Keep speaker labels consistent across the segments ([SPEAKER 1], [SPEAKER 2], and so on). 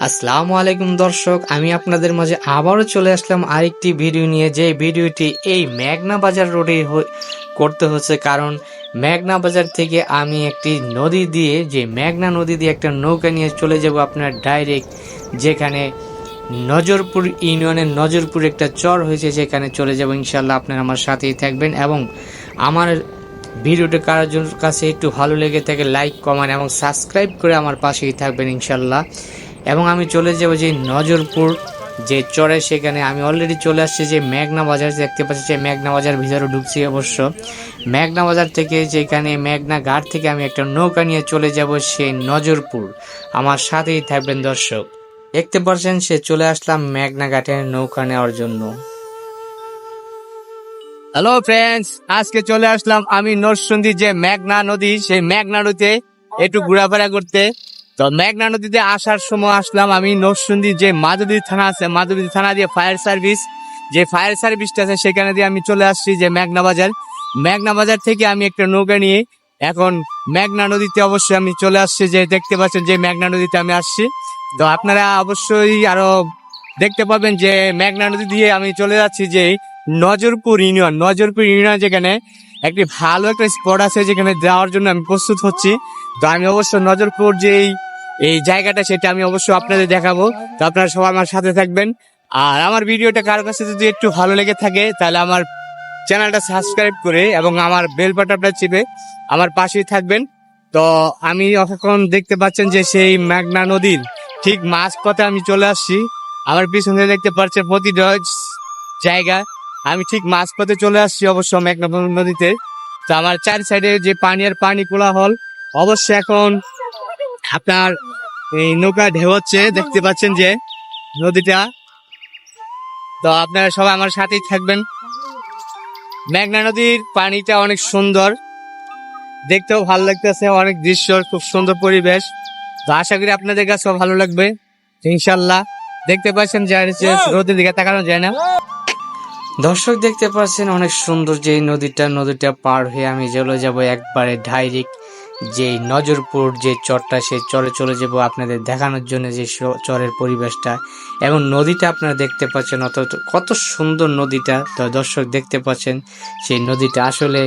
[SPEAKER 1] আসসালামু আলাইকুম দর্শক, আমি আপনাদের মাঝে আবারও চলে আসলাম আরেকটি ভিডিও নিয়ে। যে ভিডিওটি এই মেঘনা বাজার রোডে করতে হচ্ছে, কারণ মেঘনা বাজার থেকে আমি একটি নদী দিয়ে, যে মেঘনা নদী দিয়ে একটা নৌকা নিয়ে চলে যাব আপনার ডাইরেক্ট, যেখানে নজরপুর ইউনিয়নের নজরপুর একটা চর হয়েছে, সেখানে চলে যাব ইনশাল্লাহ। আপনারা আমার সাথেই থাকবেন এবং আমার ভিডিওটা কারোর কাছে একটু ভালো লেগে থাকে লাইক কমেন্ট এবং সাবস্ক্রাইব করে আমার পাশেই থাকবেন ইনশাল্লাহ। এবং আমি চলে যাব যে নজরপুর যে চরে, সেখানে আমি অলরেডি চলে আসছি। যে মেঘনা বাজার দেখতে পাচ্ছি, যে মেঘনা বাজার ভিতরে ঢুকছি। অবশ্য মেঘনা বাজার থেকে, যেখানে মেঘনা ঘাট থেকে আমি একটা নৌকা নিয়ে চলে যাব সেই নজরপুর। আমার সাথেই থাকবেন দর্শক। দেখতে পাচ্ছেন সে চলে আসলাম মেঘনা ঘাটের নৌকা নেওয়ার জন্য। হ্যালো ফ্রেন্ডস, আজকে চলে আসলাম আমি নরসিংদী যে মেঘনা নদী, সেই মেঘনা নদীতে একটু ঘোরাফেরা করতে। তো মেঘনা নদীতে আসার সময় আসলাম আমি নরসিংদী যে মাধবদী থানা আছে, মাধবদী থানা দিয়ে ফায়ার সার্ভিসটা আছে, সেখানে দিয়ে আমি চলে আসছি যে মেঘনা বাজার। মেঘনা বাজার থেকে আমি একটা নৌকা নিয়ে এখন মেঘনা নদীতে অবশ্যই আমি চলে আসছি। যে দেখতে পাচ্ছেন যে মেঘনা নদীতে আমি আসছি। তো আপনারা অবশ্যই আরো দেখতে পাবেন যে মেঘনা নদী দিয়ে আমি চলে যাচ্ছি যে নজরপুর ইউনিয়ন, যেখানে একটি ভালো একটা স্পট আছে, যেখানে যাওয়ার জন্য আমি প্রস্তুত হচ্ছি। তো আমি অবশ্য নজরপুর যে এই জায়গাটা, সেটা আমি অবশ্যই আপনাদের দেখাবো। তো আপনারা সবাই আমার সাথে থাকবেন। আর আমার ভিডিওটা কারোর কাছে যদি একটু ভালো লেগে থাকে, তাহলে আমার চ্যানেলটা সাবস্ক্রাইব করে এবং আমার বেল বাটনটা চিপে আমার পাশেই থাকবেন। তো আমি এখন দেখতে পাচ্ছেন যে সেই মেঘনা নদীর ঠিক মাঝপথে আমি চলে আসছি। আমার পিছনে দেখতে পাচ্ছেন প্রতিটা জায়গা, আমি ঠিক মাঝপথে চলে আসছি অবশ্য মেঘনা নদীতে। তো আমার চার সাইডে যে পানি আর পানি কোলাহল, অবশ্যই এখন আপনার এই নৌকা ঢেউ হচ্ছে, দেখতে পাচ্ছেন যে নদীটা। তো আপনারা সবাই আমার সাথেই থাকবেন। মেঘনা নদীর পানিটা অনেক সুন্দর, দেখতেও ভালো লাগতেছে, অনেক দৃশ্য, খুব সুন্দর পরিবেশ। তো আশা করি আপনাদের কাছেও ভালো লাগবে ইনশাল্লাহ। দেখতে পাচ্ছেন যে নদীর দিকে তাকানো যায় না। দর্শক দেখতে পাচ্ছেন অনেক সুন্দর যে নদীটা পার হয়ে আমি চলে যাব একবারে ডাইরেক্ট যে নজরপুর যে চরটা, সেই চরে চলে যাব আপনাদের দেখানোর জন্য যে চরের পরিবেশটা এবং নদীটা আপনারা দেখতে পাচ্ছেন কত সুন্দর নদীটা। তো দর্শক দেখতে পাচ্ছেন সেই নদীটা, আসলে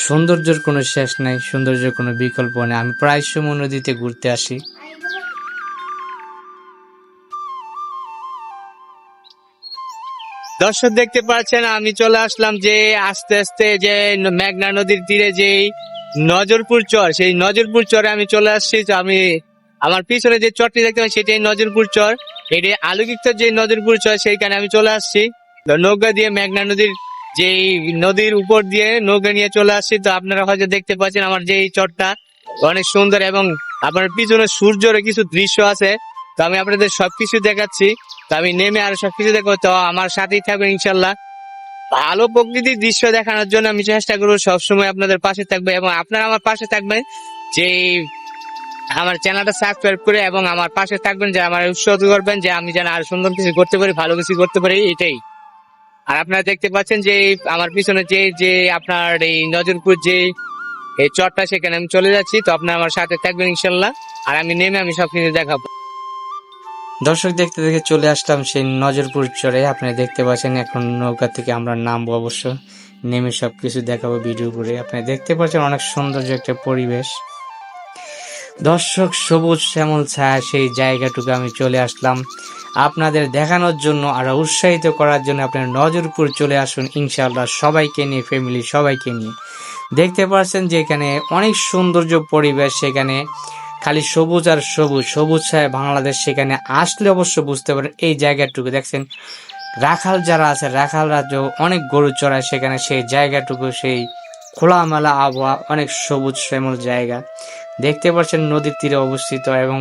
[SPEAKER 1] সৌন্দর্যের কোনো শেষ নাই, সৌন্দর্যের কোনো বিকল্প নেই। আমি প্রায় সময় নদীতে ঘুরতে আসি। দর্শক দেখতে পাচ্ছেন আমি চলে আসলাম যে আস্তে আস্তে যে মেঘনা নদীর তীরে যে নজরপুর চর, সেই নজরপুর চরে আমি চলে আসছি। তো আমি আমার পিছনে যে চরটি দেখতে পাচ্ছি, সেটাই নজরপুর চর। এটি আলোকিত যে নজরপুর চর, সেইখানে আমি চলে আসছি। নৌকা দিয়ে মেঘনা নদীর যে নদীর উপর দিয়ে নৌকা নিয়ে চলে আসছি। তো আপনারা হয়তো দেখতে পাচ্ছেন আমার যে এই চরটা অনেক সুন্দর এবং আপনার পিছনে সূর্যের কিছু দৃশ্য আছে। তো আমি আপনাদের সবকিছু দেখাচ্ছি। তো আমি নেমে আরো সবকিছু দেখবো, তো আমার সাথেই থাকবেন ইনশাল্লাহ। ভালো প্রকৃতির দৃশ্য দেখানোর জন্য আমি চেষ্টা করবো সবসময় আপনাদের পাশে থাকবে এবং আপনারা আমার পাশে থাকবেন যে আমার চ্যানেলটা সাবস্ক্রাইব করে এবং আমার পাশে থাকবেন, যে আমার উৎসাহ করবেন যে আমি যেন আরো সুন্দর কিছু করতে পারি, ভালো কিছু করতে পারি, এটাই। আর আপনারা দেখতে পাচ্ছেন যে আমার পিছনে যে যে আপনার এই নজরপুর যে এই চরটা, সেখানে আমি চলে যাচ্ছি। তো আপনারা আমার সাথে থাকবেন ইনশাল্লাহ। আর আমি নেমে আমি সবকিছু দেখাবো। দর্শক দেখতে দেখে চলে আসলাম সেই নজরপুর চরে। আপনারা দেখতে পাচ্ছেন এখন নৌকা থেকে আমরা নামবো, অবশ্য নেমে সবকিছু দেখাবো ভিডিও করে। আপনারা দেখতে পাচ্ছেন অনেক সৌন্দর্য একটা পরিবেশ। দর্শক সবুজ শ্যামল ছায়া সেই জায়গাটুকু আমি চলে আসলাম আপনাদের দেখানোর জন্য, আর উৎসাহিত করার জন্য। আপনার নজরপুর চলে আসুন ইনশাআল্লাহ, সবাইকে নিয়ে, ফ্যামিলি সবাইকে নিয়ে। দেখতে পাচ্ছেন যে এখানে অনেক সৌন্দর্য পরিবেশ, সেখানে খালি সবুজ আর সবুজ ছায়া বাংলাদেশ। সেখানে আসলে অবশ্য বুঝতে পারেন এই জায়গাটুকু দেখছেন রাখাল যারা আছে, রাখালরা যে অনেক গরু চড়ায়, সেখানে সেই জায়গাটুকু সেই খোলামেলা আবহাওয়া, অনেক সবুজ শ্যামল জায়গা। দেখতে পাচ্ছেন নদীর তীরে অবস্থিত এবং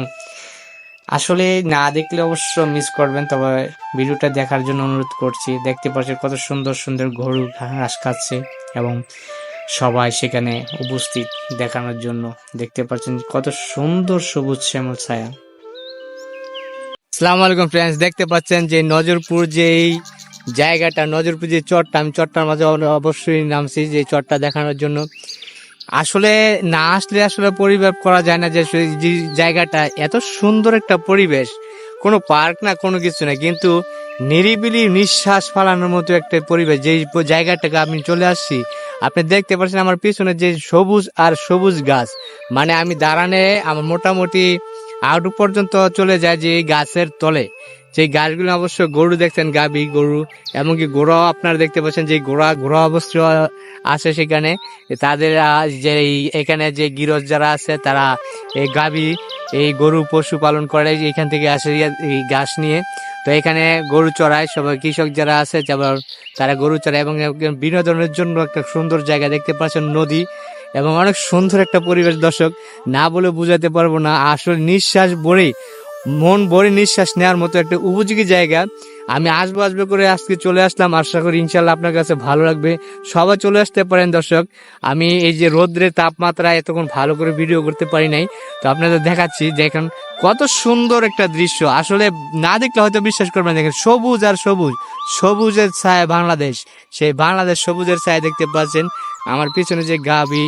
[SPEAKER 2] আসলে না দেখলে অবশ্য মিস করবেন, তবে ভিডিওটা দেখার জন্য অনুরোধ করছি। দেখতে পাচ্ছেন কত সুন্দর সুন্দর গরু ঘাস খাচ্ছে এবং সবাই সেখানে উপস্থিত দেখানোর জন্য। দেখতে পাচ্ছেন কত সুন্দর সবুজ শ্যামল ছায়া।
[SPEAKER 1] আসসালামু আলাইকুম ফ্রেন্ডস, দেখতে পাচ্ছেন যে নজরপুর যে এই জায়গাটা, নজরপুর যে চরটা, আমি চরটার মাঝে অবশ্যই নামছি যে চরটা দেখানোর জন্য। আসলে না আসলে আসলে পরিবেশ করা যায় না যে যে জায়গাটা এত সুন্দর একটা পরিবেশ, কোনো পার্ক না কোনো কিছু না, কিন্তু নিরিবিলি নিঃশ্বাস ফালানোর মতো একটা পরিবেশ। যে জায়গাটাকে আমি চলে আসছি, আপনি দেখতে পাচ্ছেন আমার পিছনে যে সবুজ আর সবুজ গাছ, মানে আমি দাঁড়ানে আমার মোটামুটি আউট পর্যন্ত চলে যায় যে এই গাছের তলে। যে গাছগুলো অবশ্য গরু দেখছেন, গাবি গরু, এমনকি ঘোড়াও আপনারা দেখতে পাচ্ছেন যে ঘোড়া অবশ্য আছে সেখানে। তাদের যে এখানে যে গৃহস্থ যারা আছে তারা এই গাবি এই গরু পশু পালন করে, এখান থেকে আসে এই ঘাস নিয়ে। তো এখানে গরু চড়ায় সবাই, কৃষক যারা আছে তারা গরু চড়ায় এবং বিনোদনের জন্য একটা সুন্দর জায়গা। দেখতে পাচ্ছেন নদী এবং অনেক সুন্দর একটা পরিবেশ। দর্শক, না বলে বুঝাতে পারবো না, আসলে নিঃশ্বাস ভরে মন ভরে নিঃশ্বাস নেওয়ার মতো একটা উপযোগী জায়গা। আমি আসবো করে আজকে চলে আসলাম, আশা করি ইনশাল্লাহ আপনার কাছে ভালো লাগবে। সবাই চলে আসতে পারেন দর্শক। আমি এই যে রোদ্রের তাপমাত্রা এতক্ষণ ভালো করে ভিডিও করতে পারি নাই, তো আপনাদের দেখাচ্ছি। দেখেন কত সুন্দর একটা দৃশ্য, আসলে না দেখলে হয়তো বিশ্বাস করবেন। দেখেন সবুজ আর সবুজ, সবুজের ছায়া বাংলাদেশ, সেই বাংলাদেশ সবুজের ছায়া দেখতে পাচ্ছেন। আমার পিছনে যে গাবি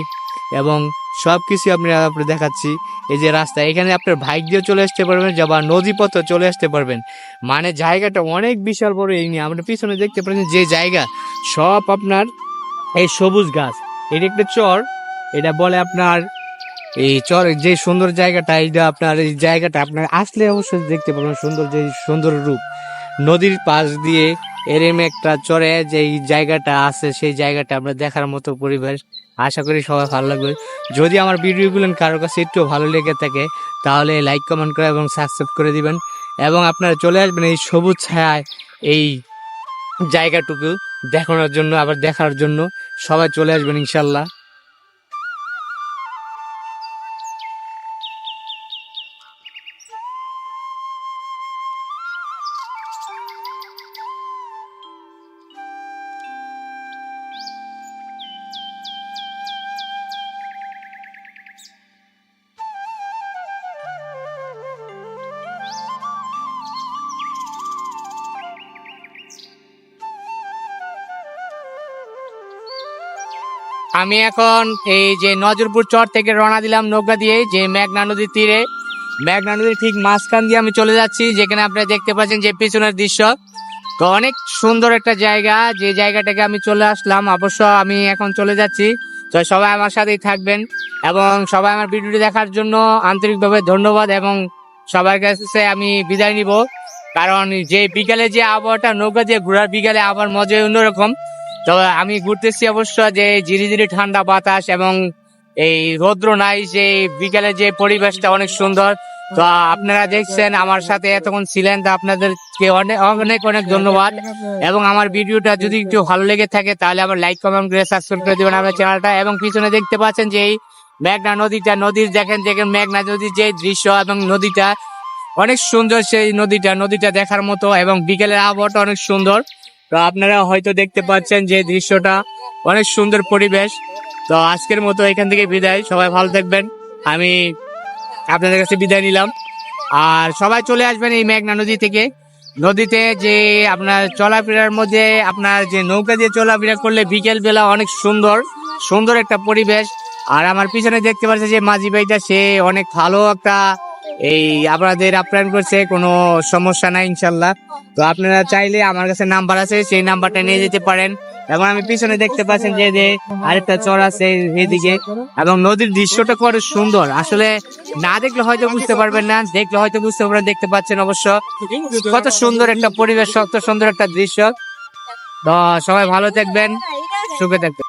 [SPEAKER 1] এবং সবকিছু আপনি দেখাচ্ছি। এই যে রাস্তা, এখানে আপনার বাইক দিয়ে চলে আসতে পারবেন, বা নদী পথে চলে আসতে পারবেন। মানে জায়গাটা অনেক বিশাল বড়। এই নিয়ে আপনার পিছনে দেখতে পাচ্ছেন যে জায়গা, সব আপনার এই সবুজ গাছ। এটা একটা চর, এটা বলে আপনার এই চর। যে সুন্দর জায়গাটা, এইটা আপনার এই জায়গাটা আপনার আসলে অবশ্যই দেখতে পাবেন সুন্দর, যে সুন্দর রূপ। নদীর পাশ দিয়ে এরম একটা চরে যে জায়গাটা আছে, সেই জায়গাটা আমরা দেখার মতো পরিবেশ। আশা করি সবাই ভালো লাগবে। যদি আমার ভিডিওগুলো কারোর কাছে একটু ভালো লেগে থাকে, তাহলে লাইক কমেন্ট করে এবং সাবস্ক্রাইব করে দিবেন। এবং আপনারা চলে আসবেন এই সবুজ ছায়ায় এই জায়গাটুকু দেখানোর জন্য, আবার দেখার জন্য সবাই চলে আসবেন ইনশাল্লাহ। আমি এখন এই যে নজরপুর চর থেকে রওনা দিলাম নৌকা দিয়ে, যে মেঘনা নদীর তীরে। মেঘনা নদীর ঠিক মাঝখান দিয়ে আমি চলে যাচ্ছি, যেখানে আপনারা দেখতে পাচ্ছেন যে পিছনের দৃশ্য। তো অনেক সুন্দর একটা জায়গা, যে জায়গাটাকে আমি চলে আসলাম। অবশ্য আমি এখন চলে যাচ্ছি, তো সবাই আমার সাথেই থাকবেন এবং সবাই আমার ভিডিওটি দেখার জন্য আন্তরিকভাবে ধন্যবাদ। এবং সবার কাছে আমি বিদায় নিব, কারণ যে বিকালে যে আবহাওয়াটা, নৌকা দিয়ে ঘোরার বিকালে আবার মজাই অন্যরকম। তো আমি ঘুরতেছি অবশ্য, যে ধীরে ধীরে ঠান্ডা বাতাস এবং এই রৌদ্র নাই, যে বিকালে যে পরিবেশটা অনেক সুন্দর। তো আপনারা দেখছেন, আমার সাথে এতক্ষণ ছিলেন, তো আপনাদেরকে অনেক অনেক অনেক ধন্যবাদ। এবং আমার ভিডিওটা যদি একটু ভালো লেগে থাকে, তাহলে আবার লাইক কমেন্ট করে সাবস্ক্রাইব করে দিবেন আমার চ্যানেলটা। এবং পিছনে দেখতে পাচ্ছেন যে এই মেঘনা নদীটা, নদীর দেখেন দেখেন মেঘনা নদীর যে দৃশ্য এবং নদীটা অনেক সুন্দর। সেই নদীটা দেখার মতো, এবং বিকেলের আবহাওয়াটা অনেক সুন্দর। তো আপনারা হয়তো দেখতে পাচ্ছেন যে দৃশ্যটা অনেক সুন্দর পরিবেশ। তো আজকের মতো এখান থেকে বিদায়, সবাই ভালো থাকবেন। আমি আপনাদের কাছে বিদায় নিলাম। আর সবাই চলে আসবেন এই মেঘনা নদী থেকে। নদীতে যে আপনার চলাফেরার মধ্যে, আপনার যে নৌকা দিয়ে চলাফেরা করলে বিকেল বেলা অনেক সুন্দর সুন্দর একটা পরিবেশ। আর আমার পিছনে দেখতে পাচ্ছেন যে মাঝি ভাইটা, সে অনেক ভালো একটা এই আপনাদের আপ্যায়ন করছে, কোনো সমস্যা নাই ইনশাল্লাহ। তো আপনারা চাইলে আমার কাছে নাম্বার আছে, সেই নাম্বারটা নিয়ে যেতে পারেন। এবং আমি পিছনে দেখতে পাচ্ছেন যে আরেকটা চর আছে এদিকে, এবং নদীর দৃশ্যটা কত সুন্দর। আসলে না দেখলে হয়তো বুঝতে পারবেন না, দেখলে হয়তো বুঝতে পারবেন। দেখতে পাচ্ছেন অবশ্য কত সুন্দর একটা পরিবেশ, কত সুন্দর একটা দৃশ্য। তো সবাই ভালো থাকবেন, সুখে থাকবেন।